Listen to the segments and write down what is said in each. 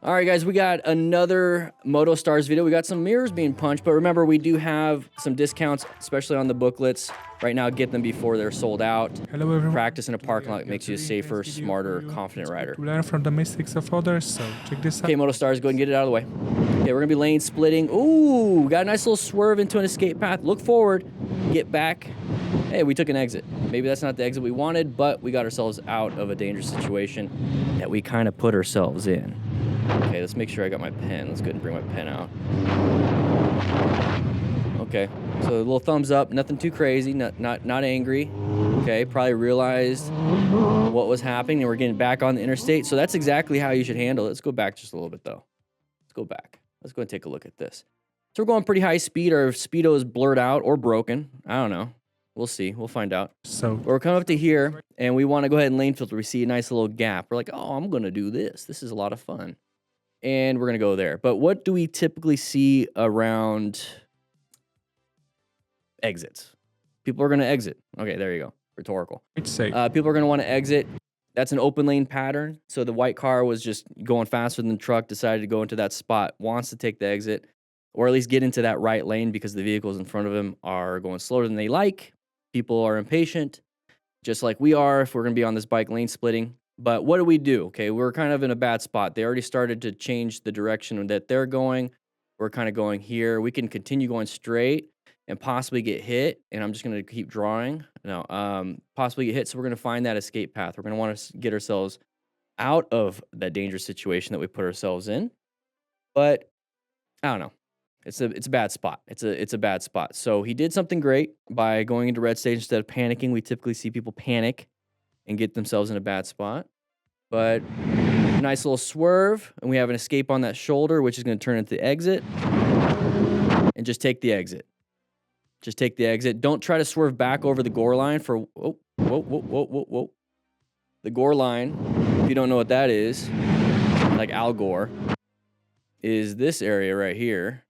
All right, guys, we got another Moto Stars video. We got some mirrors being punched, but remember, we do have some discounts, especially on the booklets. Right now, get them before they're sold out. Hello everyone. Practice in a parking lot makes you a safer, smarter, confident rider. To learn from the mistakes of others, so check this out. Okay, Moto Stars, go ahead and get it out of the way. Okay, we're gonna be lane splitting. Ooh, got a nice little swerve into an escape path. Look forward, get back. Hey, we took an exit. Maybe that's not the exit we wanted, but we got ourselves out of a dangerous situation that we kind of put ourselves in. Okay, let's make sure I got my pen. Let's go ahead and bring my pen out. Okay, so a little thumbs up, nothing too crazy, not angry. Okay, probably realized what was happening and we're getting back on the interstate. So that's exactly how you should handle it. Let's go back just a little bit though. Let's go back. Let's go and take a look at this. So we're going pretty high speed. Our speedo is blurred out or broken. I don't know. We'll see. We'll find out. So we're coming up to here and we want to go ahead and lane filter. We see a nice little gap. We're like, oh, I'm going to do this. This is a lot of fun. And we're going to go there. But what do we typically see around exits? People are going to exit. Okay, there you go. Rhetorical. it's safe. People are going to want to exit. That's an open lane pattern. So the white car was just going faster than the truck, decided to go into that spot, wants to take the exit, or at least get into that right lane because the vehicles in front of him are going slower than they like. People are impatient, just like we are if we're going to be on this bike lane splitting. But what do? Okay, we're kind of in a bad spot. They already started to change the direction that they're going. We're kind of going here. We can continue going straight and possibly get hit. And I'm just going to keep drawing. No, possibly get hit. So we're going to find that escape path. We're going to want to get ourselves out of that dangerous situation that we put ourselves in. But I don't know. It's a bad spot. It's a bad spot. So he did something great by going into red stage instead of panicking. We typically see people panic and get themselves in a bad spot. But nice little swerve, and we have an escape on that shoulder, which is going to turn into the exit. And just take the exit. Just take the exit. Don't try to swerve back over the gore line for whoa. The gore line, if you don't know what that is, like Al Gore, is this area right here.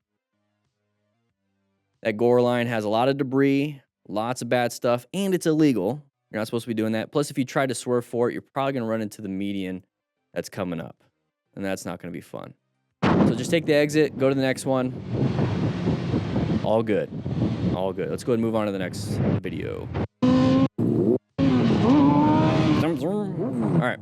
That gore line has a lot of debris, lots of bad stuff, and it's illegal. You're not supposed to be doing that. Plus, if you try to swerve for it, you're probably going to run into the median that's coming up. And that's not going to be fun. So just take the exit, go to the next one. All good. All good. Let's go ahead and move on to the next video. All right.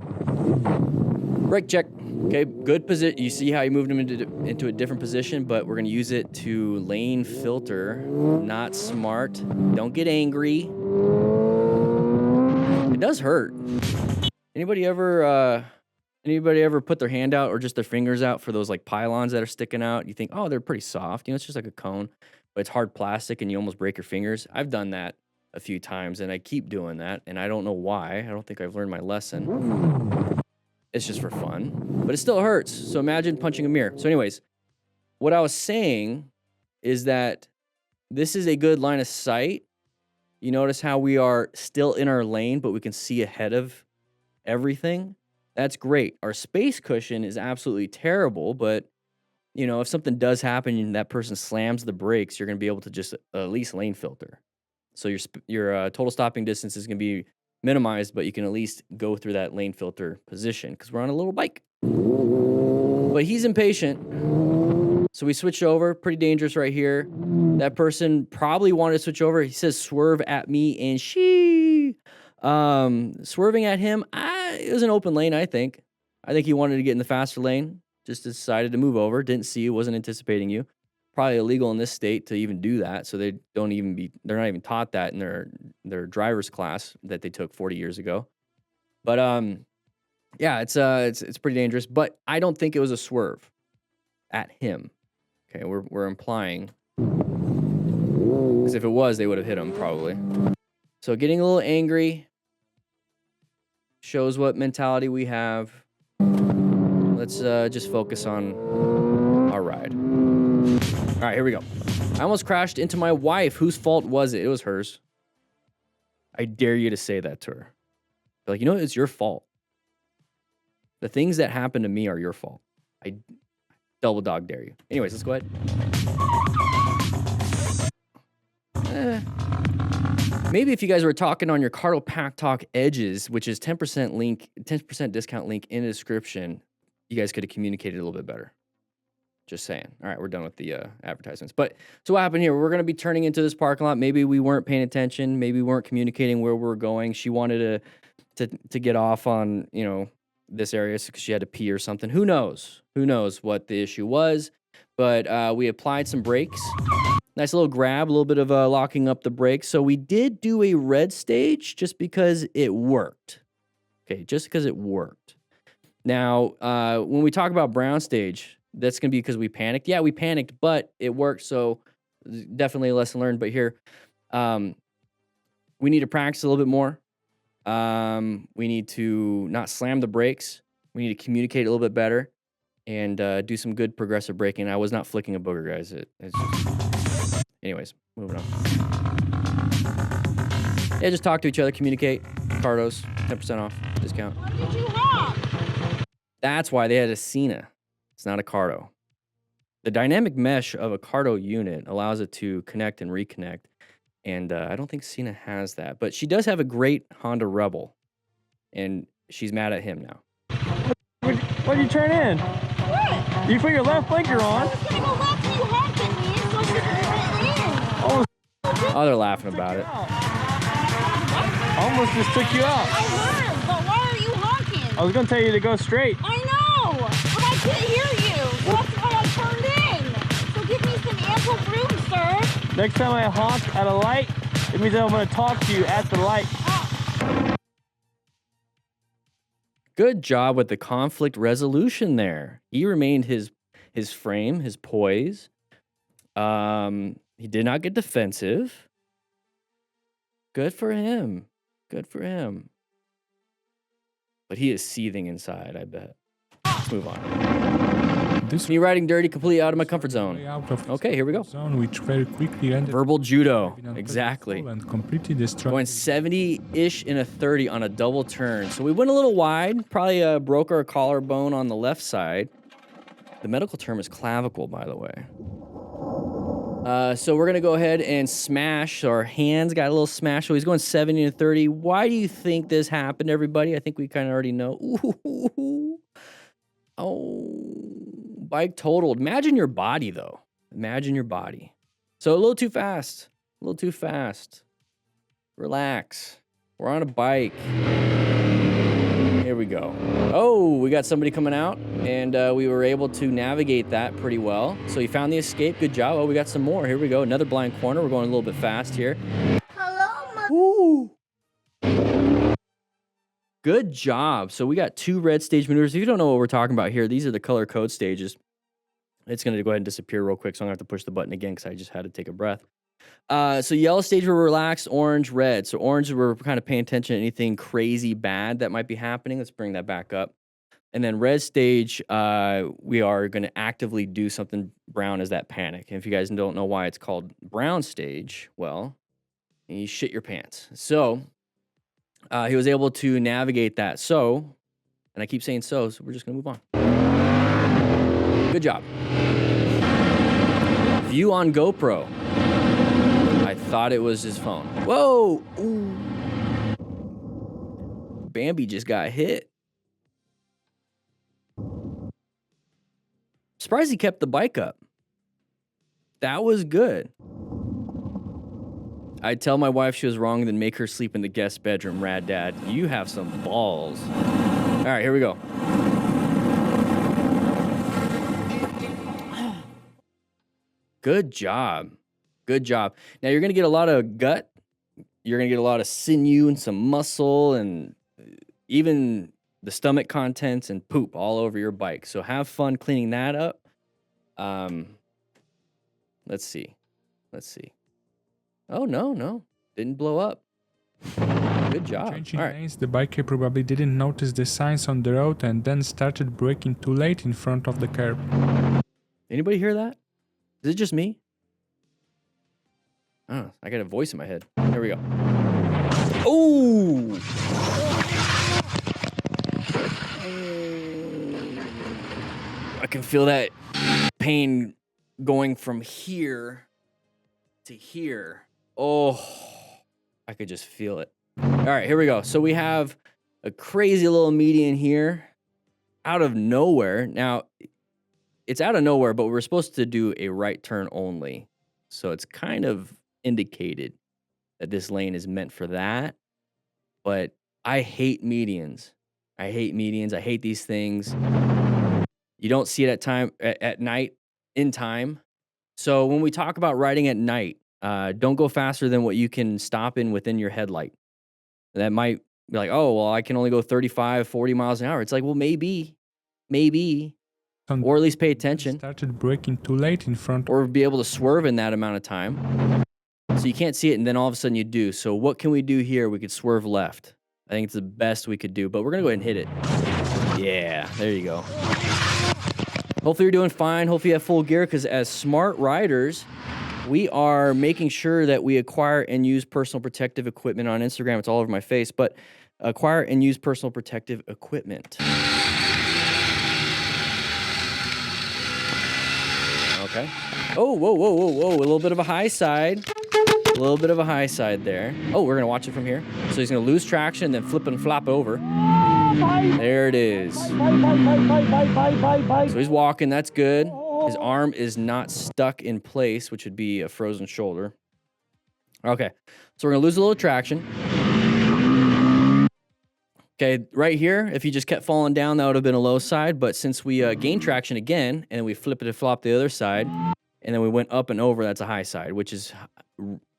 Brake check. Okay, good position. You see how you moved him into a different position, but we're going to use it to lane filter. Not smart. Don't get angry. It does hurt. Anybody ever put their hand out or just their fingers out for those like pylons that are sticking out? You think, oh, they're pretty soft. You know, it's just like a cone, but it's hard plastic and you almost break your fingers. I've done that a few times and I keep doing that and I don't know why. I don't think I've learned my lesson. It's just for fun, but it still hurts. So imagine punching a mirror. So anyways, what I was saying is that this is a good line of sight. You notice how we are still in our lane, but we can see ahead of everything. That's great. Our space cushion is absolutely terrible, but you know, if something does happen and that person slams the brakes, you're going to be able to just at least lane filter. So your total stopping distance is going to be minimized, but you can at least go through that lane filter position because we're on a little bike. But he's impatient. So we switched over. Pretty dangerous right here. That person probably wanted to switch over. He says swerve at me and she. Swerving at him, it was an open lane, I think. I think he wanted to get in the faster lane. Just decided to move over. Didn't see you, wasn't anticipating you. Probably illegal in this state to even do that. So they're not even taught that in their driver's class that they took 40 years ago. But yeah, it's pretty dangerous. But I don't think it was a swerve at him. Okay, we're implying. Because if it was, they would have hit him probably. So getting a little angry shows what mentality we have. Let's just focus on our ride. All right, here we go. I almost crashed into my wife. Whose fault was it? It was hers. I dare you to say that to her. Be like, you know, it's your fault. The things that happen to me are your fault. I double dog dare you. Anyways, let's go ahead. Maybe if you guys were talking on your Cardo Pack Talk Edges, which is 10% discount link in the description, you guys could have communicated a little bit better. Just saying. All right, we're done with the advertisements. But so what happened here? We're going to be turning into this parking lot. Maybe we weren't paying attention. Maybe we weren't communicating where we're going. She wanted to get off on, you know, this area because she had to pee or something. Who knows? Who knows what the issue was? But we applied some brakes. Nice little grab, a little bit of locking up the brakes. So we did do a red stage just because it worked. Okay, just because it worked. Now, when we talk about brown stage, that's going to be because we panicked. Yeah, we panicked, but it worked. So definitely a lesson learned. But here, we need to practice a little bit more. We need to not slam the brakes. We need to communicate a little bit better and do some good progressive braking. I was not flicking a booger, guys. It's just... Anyways, moving on. Yeah, just talk to each other, communicate. Cardos, 10% off discount. Why did you honk? That's why they had a Cena. It's not a Cardo. The dynamic mesh of a Cardo unit allows it to connect and reconnect. And I don't think Cena has that. But she does have a great Honda Rebel. And she's mad at him now. What did you turn in? What? You put your left blinker I on. was gonna go left and you honked at me, so I should have went in. Oh, Oh, they're laughing about it. I almost just took you out. I heard, but why are you honking? I was gonna tell you to go straight. I know, but I couldn't hear you. So that's why I turned in. So give me some ample room, sir. Next time I honk at a light, it means I'm gonna talk to you at the light. Good job with the conflict resolution there. He remained his frame, his poise. He did not get defensive. Good for him. Good for him. But he is seething inside, I bet. Let's move on. This Me riding dirty, completely out of my comfort zone. way out of Okay, here we go. zone, which very quickly ended Verbal judo. up in an Exactly. and completely destroyed. Going 70-ish in a 30 on a double turn. So we went a little wide. Probably broke our collarbone on the left side. The medical term is clavicle, by the way. So we're going to go ahead and smash. Our hands got a little smash. So he's going 70 to 30. Why do you think this happened, everybody? I think we kind of already know. Ooh. Oh, bike totaled. Imagine your body, though. Imagine your body. So a little too fast. A little too fast. Relax. We're on a bike. Here we go. Oh, we got somebody coming out, and we were able to navigate that pretty well. So he found the escape. Good job. Oh, we got some more. Here we go. Another blind corner. We're going a little bit fast here. Hello, Woo! Good job. So we got 2 red stage maneuvers. If you don't know what we're talking about here, these are the color code stages. It's going to go ahead and disappear real quick, so I'm going to have to push the button again because I just had to take a breath. So yellow stage, we're relaxed, orange, red. So orange, we're kind of paying attention to anything crazy bad that might be happening. Let's bring that back up. And then red stage, we are going to actively do something. Brown is that panic. And if you guys don't know why it's called brown stage, well, you shit your pants. So he was able to navigate that. So, and I keep saying so we're just going to move on. Good job. View on GoPro. I thought it was his phone. Whoa! Ooh. Bambi just got hit. Surprised he kept the bike up. That was good. I'd tell my wife she was wrong, then make her sleep in the guest bedroom. Rad dad. You have some balls. All right, here we go. Good job. Good job. Now you're going to get a lot of gut. You're going to get a lot of sinew and some muscle and even the stomach contents and poop all over your bike. So have fun cleaning that up. Let's see. Oh, no. Didn't blow up. Good job. Changing All right. lanes, the biker probably didn't notice the signs on the road and then started braking too late in front of the curb. Anybody hear that? Is it just me? I don't know. I got a voice in my head. Here we go. Oh! I can feel that pain going from here to here. Oh, I could just feel it. All right, here we go. So we have a crazy little median here. out of nowhere. Now, it's out of nowhere, but we're supposed to do a right turn only. So it's kind of indicated that this lane is meant for that. But I hate medians. I hate medians. I hate these things. You don't see it at night in time. So when we talk about riding at night, don't go faster than what you can stop in within your headlight. That might be like, oh, well, I can only go 35, 40 miles an hour. It's like, well, maybe, or at least pay attention. Started braking too late in front. Or be able to swerve in that amount of time. So you can't see it, and then all of a sudden you do. So what can we do here? We could swerve left. I think it's the best we could do, but we're going to go ahead and hit it. Yeah, there you go. Hopefully you're doing fine. Hopefully you have full gear, because as smart riders, we are making sure that we acquire and use personal protective equipment on Instagram. It's all over my face, but acquire and use personal protective equipment. Okay. Oh, whoa, whoa, whoa, whoa. A little bit of a high side. A little bit of a high side there. Oh, we're going to watch it from here. So he's going to lose traction, then flip and flop over. There it is. So he's walking. That's good. His arm is not stuck in place, which would be a frozen shoulder. Okay. So we're going to lose a little traction. Okay, right here, if he just kept falling down, that would have been a low side. But since we gained traction again, and we flip it and flop the other side, and then we went up and over, that's a high side, which is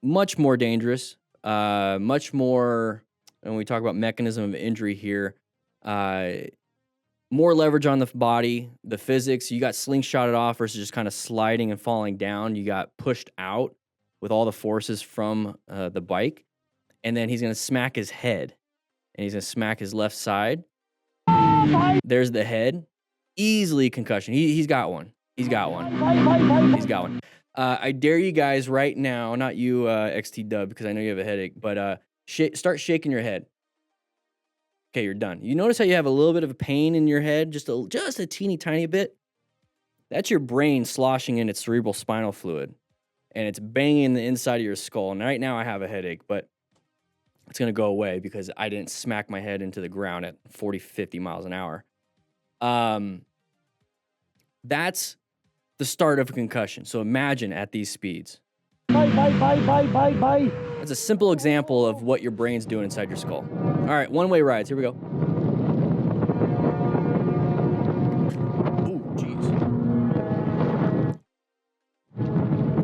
much more dangerous, much more, when we talk about mechanism of injury here, more leverage on the body, the physics. You got slingshotted off versus just kind of sliding and falling down. You got pushed out with all the forces from the bike. And then he's going to smack his head. And he's going to smack his left side. There's the head. Easily concussion. He's got one. He's got one. He's got one. I dare you guys right now, not you, XT Dub, because I know you have a headache, but start shaking your head. Okay, you're done. You notice how you have a little bit of a pain in your head, just a teeny tiny bit? That's your brain sloshing in its cerebral spinal fluid, and it's banging the inside of your skull. And right now I have a headache, but it's going to go away because I didn't smack my head into the ground at 40, 50 miles an hour. That's the start of a concussion. So imagine at these speeds. That's a simple example of what your brain's doing inside your skull. All right, one-way rides. Here we go. Ooh, jeez.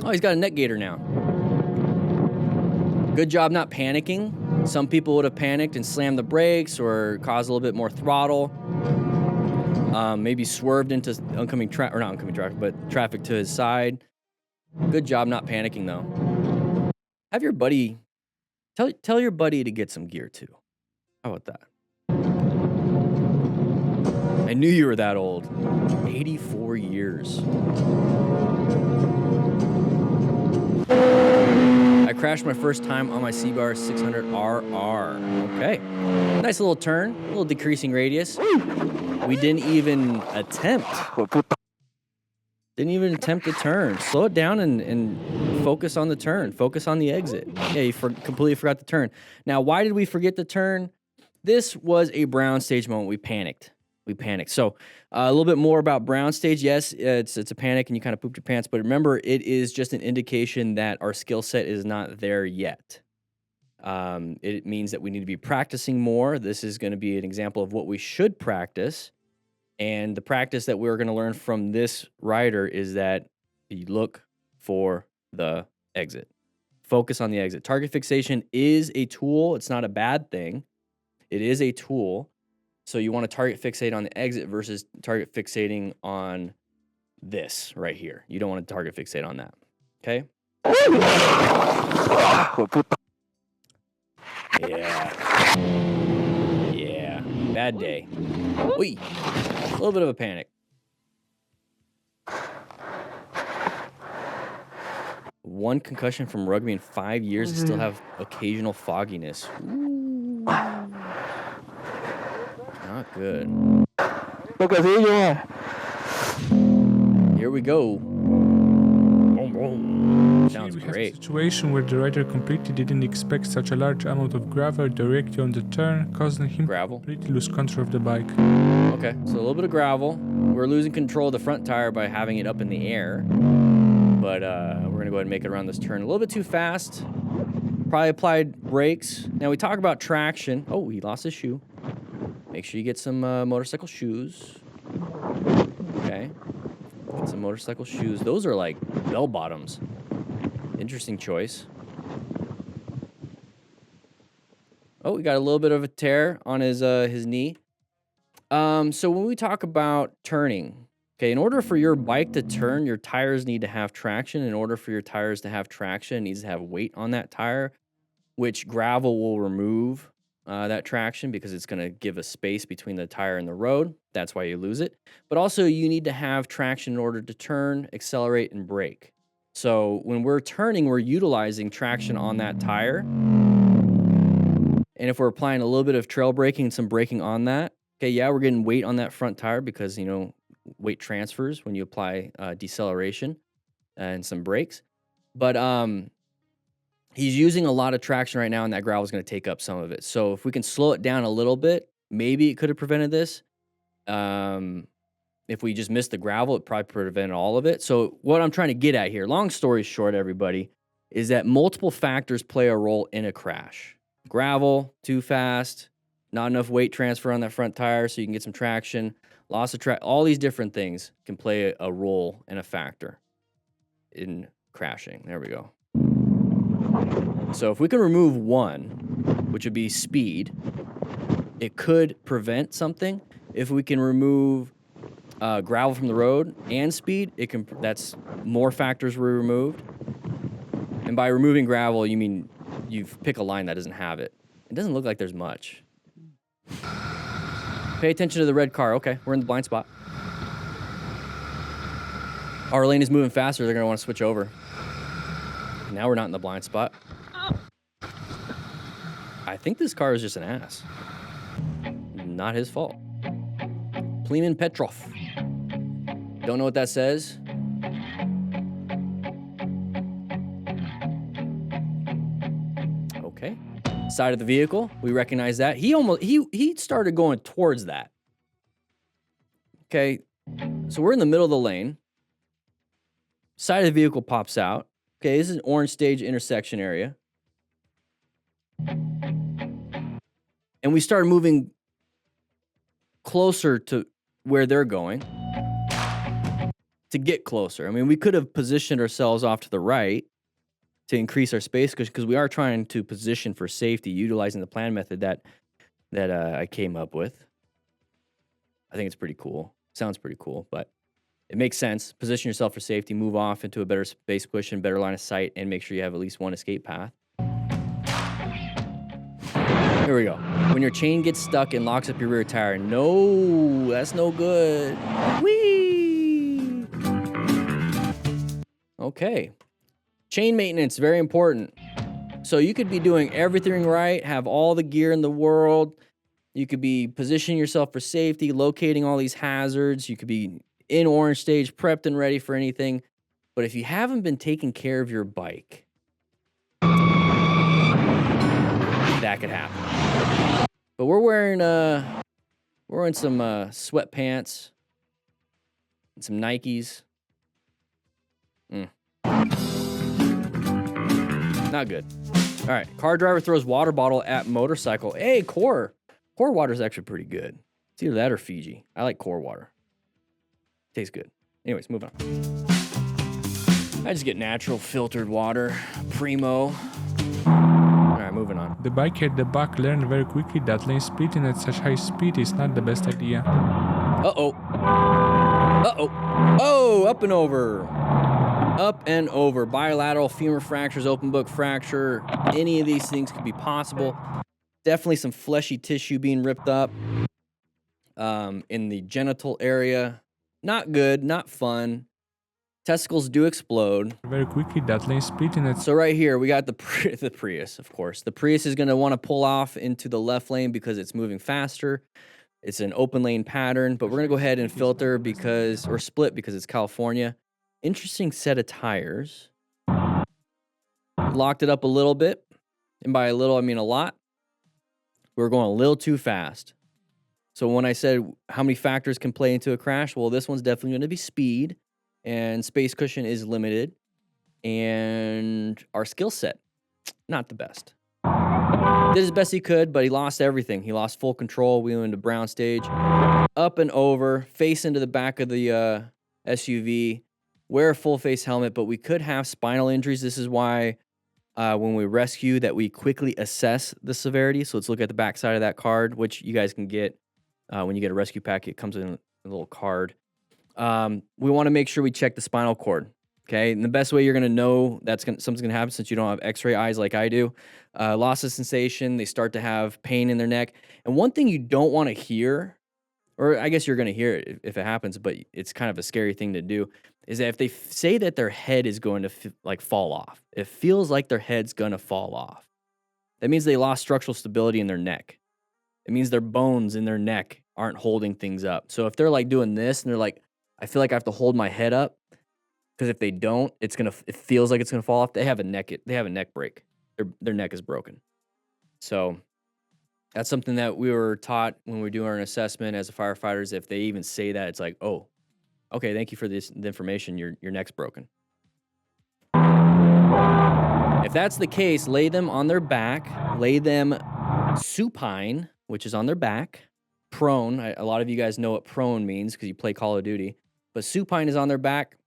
Oh, he's got a neck gaiter now. Good job not panicking. Some people would have panicked and slammed the brakes or caused a little bit more throttle. Maybe swerved into oncoming traffic, or not oncoming traffic, but traffic to his side. Good job not panicking, though. Have your buddy, tell your buddy to get some gear, too. How about that? I knew you were that old. 84 years. I crashed my first time on my C-Bar 600RR. Okay. Nice little turn, a little decreasing radius. We didn't even attempt. Didn't even attempt to turn. Slow it down and focus on the turn. Focus on the exit. Yeah, you completely forgot the turn. Now, why did we forget the turn? This was a brown stage moment. We panicked. So a little bit more about brown stage. Yes, it's a panic and you kind of pooped your pants. But remember, it is just an indication that our skill set is not there yet. It means that we need to be practicing more. This is going to be an example of what we should practice. And the practice that we're going to learn from this rider is that you look for the exit. Focus on the exit. Target fixation is a tool. It's not a bad thing. It is a tool. So you want to target fixate on the exit versus target fixating on this right here. You don't want to target fixate on that. Okay? Yeah. Bad day. Whee. A little bit of a panic. One concussion from rugby in 5 years and still have occasional fogginess. Ooh. Not good. Here we go. Sounds we great. have a situation where the rider completely didn't expect such a large amount of gravel directly on the turn, causing him to completely lose control of the bike. Okay, so a little bit of gravel. We're losing control of the front tire by having it up in the air. But we're going to go ahead and make it around this turn. A little bit too fast. Probably applied brakes. Now we talk about traction. Oh, he lost his shoe. Make sure you get some motorcycle shoes. Okay. Get some motorcycle shoes. Those are like bell bottoms. Interesting choice. Oh, we got a little bit of a tear on his knee. So when we talk about turning, okay, in order for your bike to turn, your tires need to have traction. In order for your tires to have traction, it needs to have weight on that tire, which gravel will remove that traction because it's going to give a space between the tire and the road. That's why you lose it. But also you need to have traction in order to turn, accelerate, and brake. So when we're turning, we're utilizing traction on that tire. And if we're applying a little bit of trail braking and some braking on that, okay, yeah, we're getting weight on that front tire because, you know, weight transfers when you apply deceleration and some brakes. But he's using a lot of traction right now, and that gravel is going to take up some of it. So if we can slow it down a little bit, maybe it could have prevented this. If we just missed the gravel, it probably prevented all of it. So what I'm trying to get at here, long story short, everybody, is that multiple factors play a role in a crash. Gravel, too fast, not enough weight transfer on that front tire so you can get some traction, loss of track, all these different things can play a role and a factor in crashing. There we go. So if we can remove one, which would be speed, it could prevent something. If we can remove gravel from the road and speed, that's more factors were removed. And by removing gravel, you mean you pick a line that doesn't have it. It doesn't look like there's much. Pay attention to the red car. Okay, we're in the blind spot. Our lane is moving faster. They're going to want to switch over. Now we're not in the blind spot. I think this car is just an ass. Not his fault. Pleman Petrov. Don't know what that says. Okay. Side of the vehicle. We recognize that. He started going towards that. Okay. So we're in the middle of the lane. Side of the vehicle pops out. Okay, this is an orange stage intersection area. And we started moving closer to where they're going to get closer. I mean, we could have positioned ourselves off to the right to increase our space because we are trying to position for safety utilizing the plan method that I came up with. I think it's pretty cool. Sounds pretty cool, but it makes sense. Position yourself for safety, move off into a better space position, better line of sight, and make sure you have at least one escape path. Here we go. When your chain gets stuck and locks up your rear tire, no, that's no good. Whee! Okay. Chain maintenance, very important. So you could be doing everything right, have all the gear in the world. You could be positioning yourself for safety, locating all these hazards. You could be in orange stage, prepped and ready for anything. But if you haven't been taking care of your bike, that could happen. But we're wearing some sweatpants and some Nikes. Not good. All right, car driver throws water bottle at motorcycle. Hey, Core water is actually pretty good. It's either that or Fiji. I like Core water. Tastes good. Anyways, move on. I just get natural filtered water, primo. All right, moving on. The biker at the back learned very quickly that lane splitting at such high speed is not the best idea. Uh-oh. Oh, up and over. Up and over. Bilateral femur fractures, open book fracture. Any of these things could be possible. Definitely some fleshy tissue being ripped up in the genital area. Not good, not fun. Testicles do explode. Very quickly, that lane splitting at... So right here, we got the Prius, of course. The Prius is going to want to pull off into the left lane because it's moving faster. It's an open lane pattern, but we're going to go ahead and filter or split because it's California. Interesting set of tires. Locked it up a little bit. And by a little, I mean a lot. We're going a little too fast. So when I said how many factors can play into a crash, well, this one's definitely going to be speed, and space cushion is limited, and our skill set, not the best. Did his best he could, but he lost everything. He lost full control. We went into brown stage, up and over, face into the back of the SUV, wear a full face helmet, but we could have spinal injuries. This is why when we rescue that we quickly assess the severity. So let's look at the back side of that card, which you guys can get when you get a rescue packet. It comes in a little card. We want to make sure we check the spinal cord. Okay, and the best way you're going to know something's going to happen, since you don't have x-ray eyes like I do, loss of sensation, they start to have pain in their neck. And one thing you don't want to hear, or I guess you're going to hear it if it happens, but it's kind of a scary thing to do, is that if they say that their head is going to fall off, it feels like their head's going to fall off. That means they lost structural stability in their neck. It means their bones in their neck aren't holding things up. So if they're like doing this and they're like, I feel like I have to hold my head up, because if they don't, it feels like it's gonna fall off. They have a neck break. Their neck is broken. So that's something that we were taught when we do our assessment as a firefighters. If they even say that, it's like, oh, okay, thank you for the information. Your neck's broken. If that's the case, lay them on their back. Lay them supine, which is on their back. Prone. A lot of you guys know what prone means because you play Call of Duty. But supine is on their back.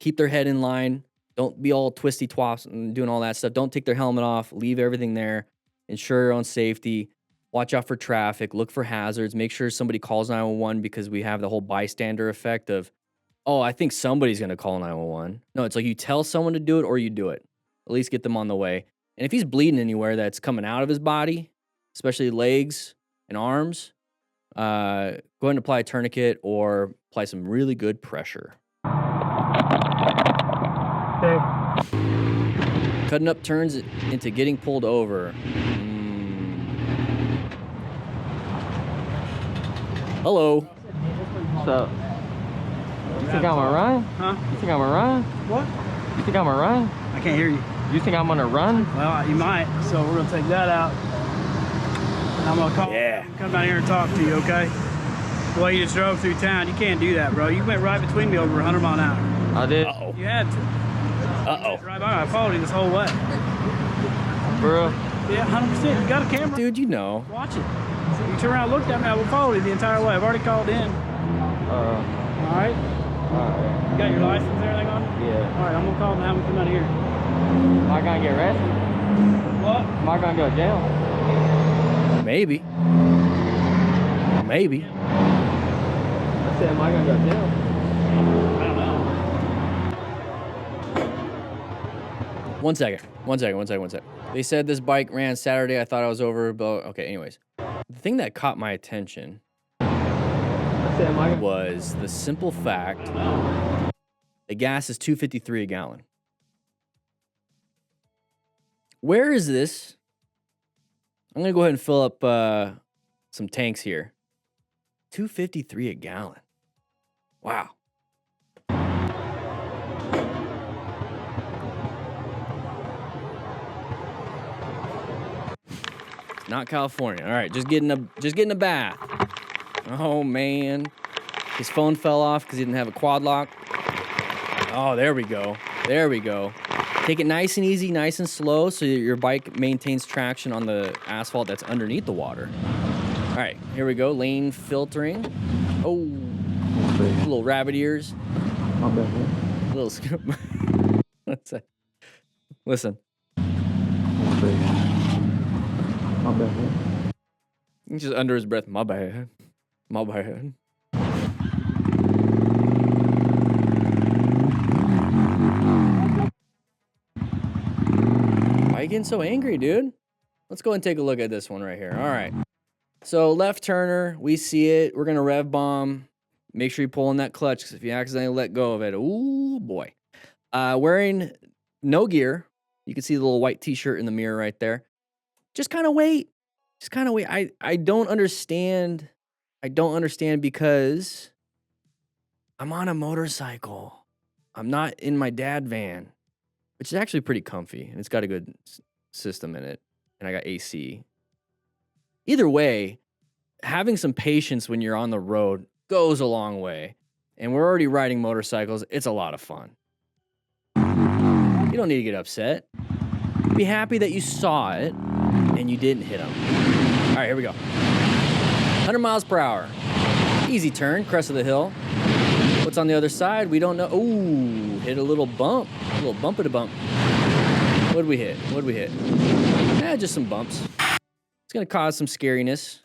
Keep their head in line. Don't be all twisty twaps and doing all that stuff. Don't take their helmet off. Leave everything there. Ensure your own safety. Watch out for traffic. Look for hazards. Make sure somebody calls 911, because we have the whole bystander effect of, oh, I think somebody's going to call 911. No, it's like you tell someone to do it or you do it. At least get them on the way. And if he's bleeding anywhere that's coming out of his body, especially legs and arms, go ahead and apply a tourniquet or apply some really good pressure. Okay. Cutting up turns into getting pulled over. Hello. What's up? You think I'm gonna run? Huh? You think I'm gonna run? What? You think I'm gonna run? I can't hear you. You think I'm gonna run? Well, you might. So we're gonna take that out. And I'm gonna come down here and talk to you, okay? The way you just drove through town, you can't do that, bro. You went right between me over 100 mile an hour. I did. Uh-oh. You had to. Uh-oh. Right by me. I followed you this whole way. Bro. Yeah, 100%. You got a camera. Dude, you know. Watch it. So you turn around and looked at me, I will follow you the entire way. I've already called in. All right? Alright. You got your license and everything on? Yeah. All right, I'm gonna call them and have them come out here. Am I gonna get arrested? What? Am I gonna go to jail? Maybe. Maybe. I said, am I gonna go to jail? I don't know. One second. They said this bike ran Saturday. I thought I was over, but okay, anyways. The thing that caught my attention I said, am I gonna... was the simple fact the gas is $2.53 a gallon. Where is this? I'm gonna go ahead and fill up some tanks here. $2.53 a gallon. Wow. Not California. All right, just getting a bath. Oh man, his phone fell off because he didn't have a quad lock. Oh, there we go. Take it nice and easy, nice and slow, so your bike maintains traction on the asphalt that's underneath the water. All right, here we go. Lane filtering. Oh, little rabbit ears. My bad. Little scoop. What's that? Listen. My bad. He's just under his breath. My bad. Why are you getting so angry, dude? Let's go and take a look at this one right here. All right. So left turner, we see it. We're gonna rev bomb. Make sure you pull in that clutch, because if you accidentally let go of it, ooh boy. Wearing no gear. You can see the little white t-shirt in the mirror right there. Just kind of wait. I don't understand. Because I'm on a motorcycle. I'm not in my dad van, which is actually pretty comfy, and it's got a good system in it, and I got AC. Either way, having some patience when you're on the road goes a long way. And we're already riding motorcycles. It's a lot of fun. You don't need to get upset. Be happy that you saw it and you didn't hit him. All right, here we go. 100 miles per hour. Easy turn, crest of the hill. What's on the other side? We don't know. Ooh, hit a little bump. A little bump to bump. What did we hit? What did we hit? Just some bumps. It's going to cause some scariness.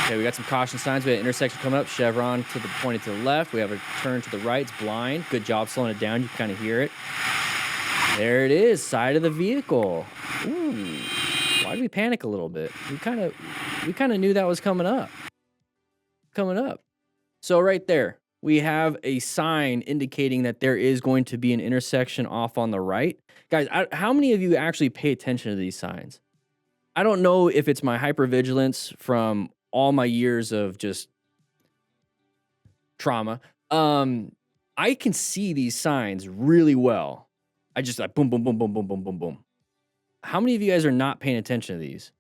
Okay, we got some caution signs. We have an intersection coming up. Chevron to the pointed to the left. We have a turn to the right. It's blind. Good job slowing it down. You can kind of hear it. There it is. Side of the vehicle. Ooh. Why did we panic a little bit? We kind of knew that was coming up. So right there, we have a sign indicating that there is going to be an intersection off on the right. Guys, how many of you actually pay attention to these signs? I don't know if it's my hypervigilance from all my years of just trauma. I can see these signs really well. I just like boom, boom, boom, boom, boom, boom, boom, boom. How many of you guys are not paying attention to these?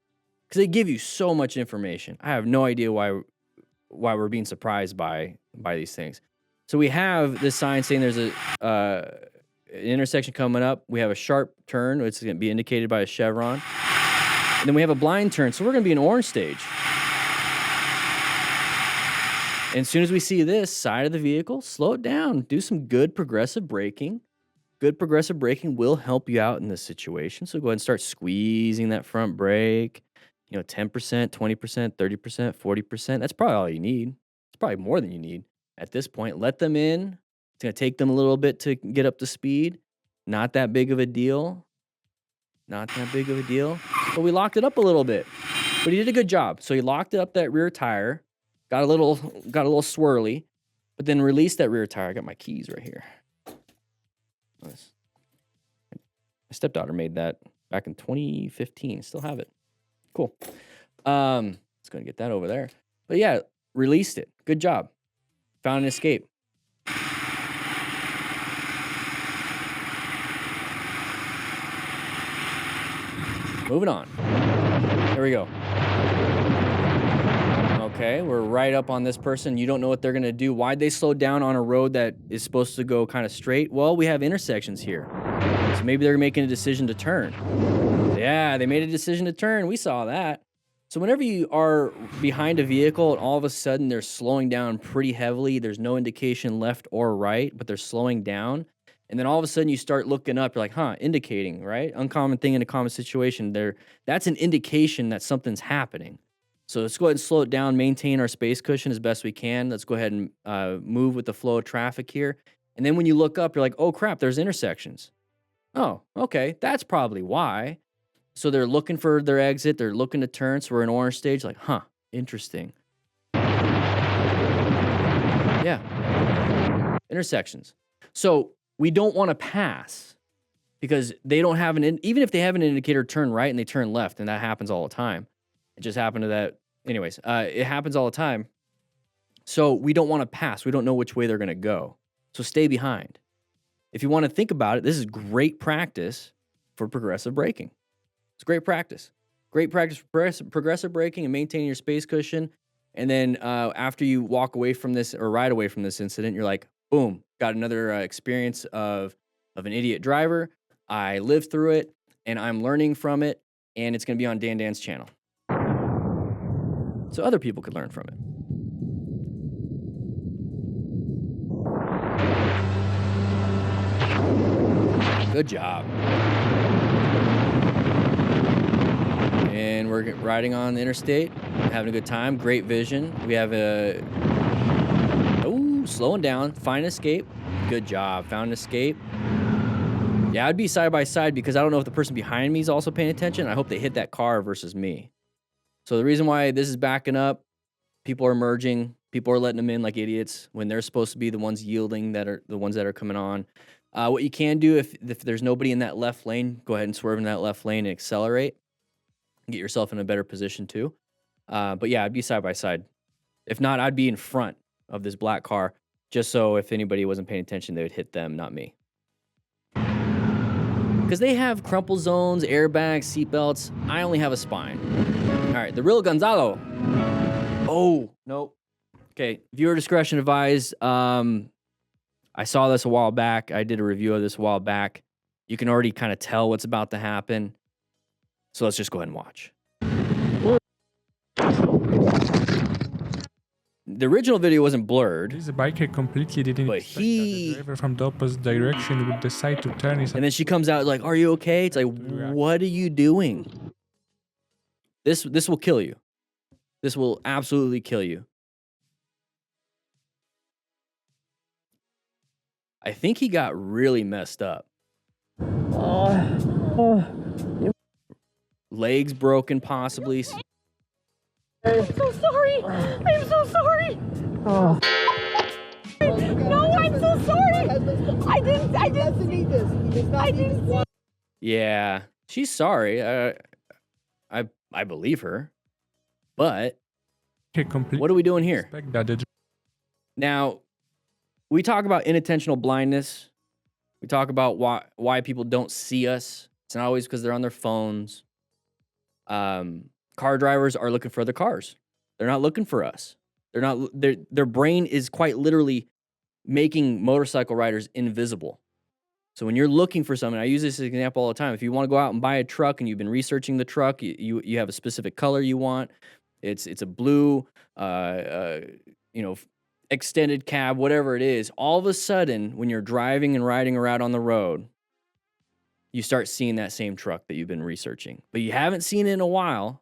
Because they give you so much information. I have no idea why we're being surprised by these things. So we have this sign saying there's an intersection coming up. We have a sharp turn. It's going to be indicated by a chevron. And then we have a blind turn. So we're going to be in orange stage. And as soon as we see this side of the vehicle, slow it down. Do some good progressive braking. Good progressive braking will help you out in this situation. So go ahead and start squeezing that front brake. 10%, 20%, 30%, 40%. That's probably all you need. It's probably more than you need at this point. Let them in. It's going to take them a little bit to get up to speed. Not that big of a deal. But we locked it up a little bit. But he did a good job. So he locked up that rear tire. Got a little swirly, but then released that rear tire. I got my keys right here. Nice. My stepdaughter made that back in 2015. Still have it. Cool. Let's go and get that over there. But yeah, released it. Good job. Found an escape. Moving on. There we go. Okay, we're right up on this person. You don't know what they're going to do. Why'd they slow down on a road that is supposed to go kind of straight? Well, we have intersections here. So maybe they're making a decision to turn. Yeah, they made a decision to turn. We saw that. So whenever you are behind a vehicle and all of a sudden they're slowing down pretty heavily, there's no indication left or right, but they're slowing down. And then all of a sudden you start looking up, you're like, indicating, right? Uncommon thing in a common situation. That's an indication that something's happening. So let's go ahead and slow it down, maintain our space cushion as best we can. Let's go ahead and move with the flow of traffic here. And then when you look up, you're like, oh crap, there's intersections. Oh, okay, that's probably why. So they're looking for their exit. They're looking to turn. So we're in orange stage. Like, interesting. Yeah. Intersections. So we don't want to pass because they don't have even if they have an indicator turn right and they turn left, and that happens all the time. It just happened to that. Anyways, it happens all the time. So we don't want to pass. We don't know which way they're going to go. So stay behind. If you want to think about it, this is great practice for progressive braking. It's great practice. Great practice for progressive braking and maintaining your space cushion. And then after you walk away from this or ride away from this incident, you're like, boom, got another experience of an idiot driver. I lived through it and I'm learning from it. And it's going to be on DanDan's channel. So other people could learn from it. Good job. And we're riding on the interstate, having a good time. Great vision. We have slowing down. Find an escape. Good job. Found an escape. Yeah, I'd be side by side because I don't know if the person behind me is also paying attention. I hope they hit that car versus me. So the reason why this is backing up, people are merging. People are letting them in like idiots when they're supposed to be the ones yielding, that are the ones that are coming on. What you can do if there's nobody in that left lane, go ahead and swerve in that left lane and accelerate. Get yourself in a better position too. But yeah, I'd be side by side. If not, I'd be in front of this black car just so if anybody wasn't paying attention, they would hit them, not me. Because they have crumple zones, airbags, seatbelts. I only have a spine. All right, the real Gonzalo. Oh, nope. Okay, viewer discretion advised. I saw this a while back. I did a review of this a while back. You can already kind of tell what's about to happen. So let's just go ahead and watch. The original video wasn't blurred. This biker completely didn't But expect that the driver from the opposite direction would decide to turn his And then she comes out like, "Are you okay?" It's like, "What are you doing?" This will kill you. This will absolutely kill you. I think he got really messed up. Legs broken, possibly. I'm so sorry. I'm so sorry. No, I'm so sorry. I didn't need this. I didn't. Yeah, she's sorry. I believe her. But what are we doing here? Now, we talk about inattentional blindness. We talk about why people don't see us. It's not always because they're on their phones. Car drivers are looking for other cars. They're not looking for us. Their brain is quite literally making motorcycle riders invisible. So when you're looking for something, I use this example all the time. If you want to go out and buy a truck and you've been researching the truck, you have a specific color you want. It's a blue, extended cab, whatever it is. All of a sudden, when you're driving and riding around on the road, you start seeing that same truck that you've been researching. But you haven't seen it in a while.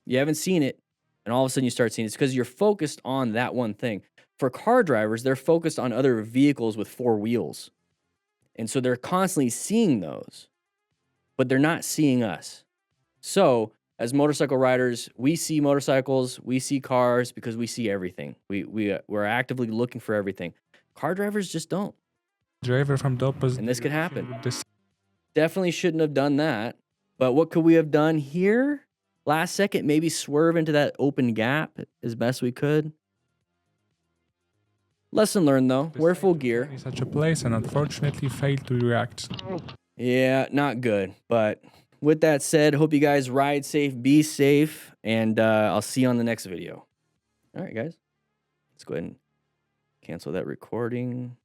You haven't seen it. And all of a sudden you start seeing it. It's because you're focused on that one thing. For car drivers, they're focused on other vehicles with 4 wheels. And so they're constantly seeing those, but they're not seeing us. So as motorcycle riders, we see motorcycles, we see cars because we see everything. We're actively looking for everything. Car drivers just don't. Driver from the opposite And this could happen. would decide Definitely shouldn't have done that. But what could we have done here? Last second, maybe swerve into that open gap as best we could. Lesson learned, though. Wear full gear. in such a place and unfortunately failed to react. Yeah, not good. But with that said, hope you guys ride safe, be safe, and I'll see you on the next video. All right, guys. Let's go ahead and cancel that recording.